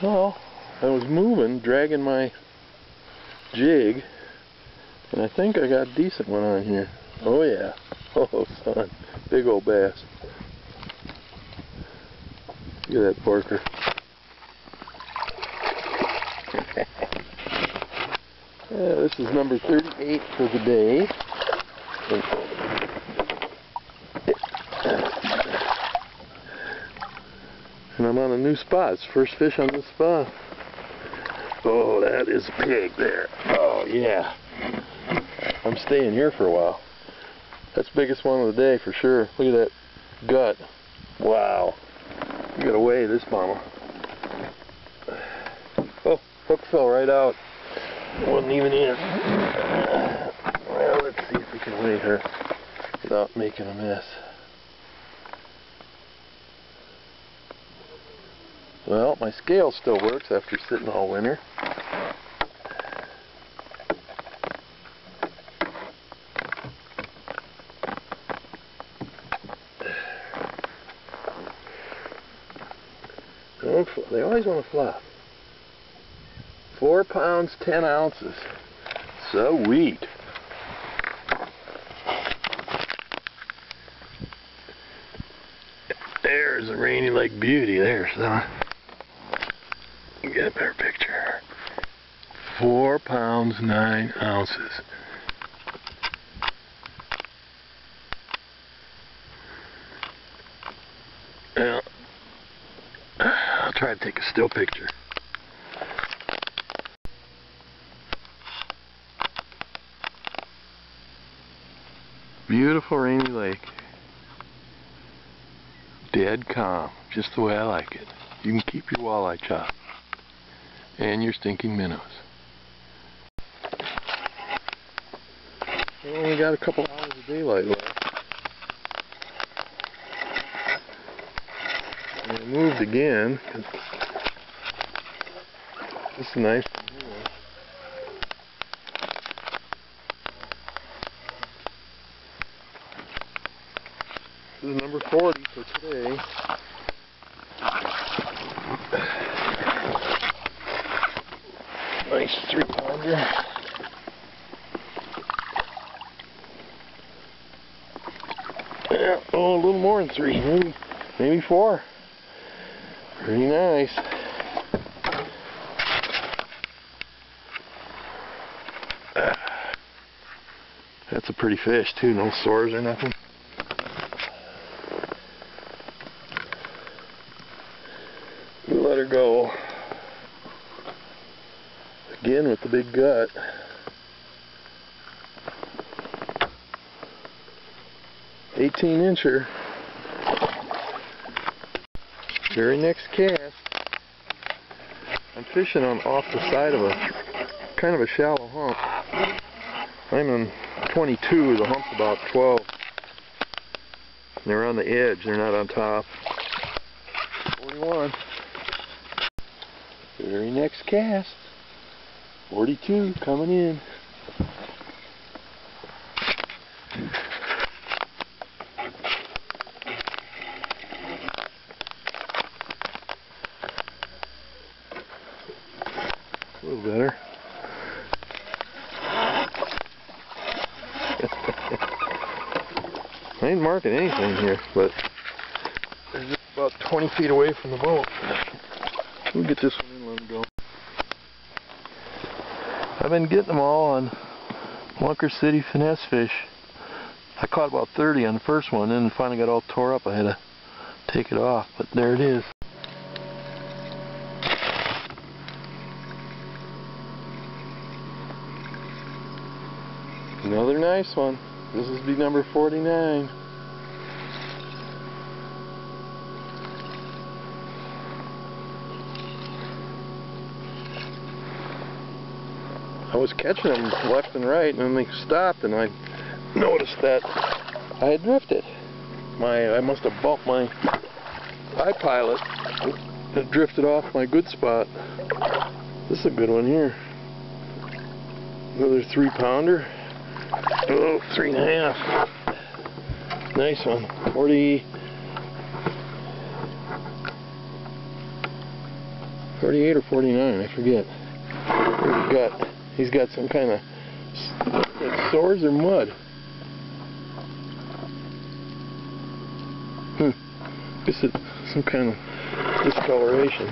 Well, I was moving, dragging my jig, and I think I got a decent one on here. Oh yeah. Oh son, big old bass. Look at that porker. Yeah, this is number 38 for the day. And I'm on a new spot. It's first fish on this spot. Oh, that is a pig there. Oh yeah. I'm staying here for a while. That's the biggest one of the day for sure. Look at that gut. Wow. You gotta weigh this mama. Oh, hook fell right out. It wasn't even in. Well, let's see if we can weigh her without making a mess. Well, my scale still works after sitting all winter. They always want to flop. 4 pounds, 10 ounces. Sweet. There's a Rainy Lake beauty there, son. Get a better picture. 4 pounds, 9 ounces. Well, I'll try to take a still picture. Beautiful Rainy Lake. Dead calm, just the way I like it. You can keep your walleye chop and your stinking minnows. We only got a couple hours of daylight left. And I moved again. This is nice. This is number 40 for today. Nice 3-pounder. Yeah, oh, a little more than 3, maybe 4. Pretty nice. That's a pretty fish too, no sores or nothing. Let her go. Again with the big gut. "18-incher. Very next cast. I'm fishing on off the side of a kind of a shallow hump. I'm on 22, the hump's about 12. They're on the edge, they're not on top. 41. Very next cast. 42 coming in. A little better. I ain't marking anything here, but they're just about 20 feet away from the boat. We'll get this one in and let them go. I've been getting them all on Lunker City finesse fish. I caught about 30 on the first one, and then finally got all tore up. I had to take it off, but there it is. Another nice one. This is be number 49. I was catching them left and right, and then they stopped, and I noticed that I had drifted. I must have bumped my iPilot. It drifted off my good spot. This is a good one here. Another 3-pounder. Oh, 3.5. Nice one. 40. 48 or 49, I forget. He's got some kind of sores or mud. This is some kind of discoloration.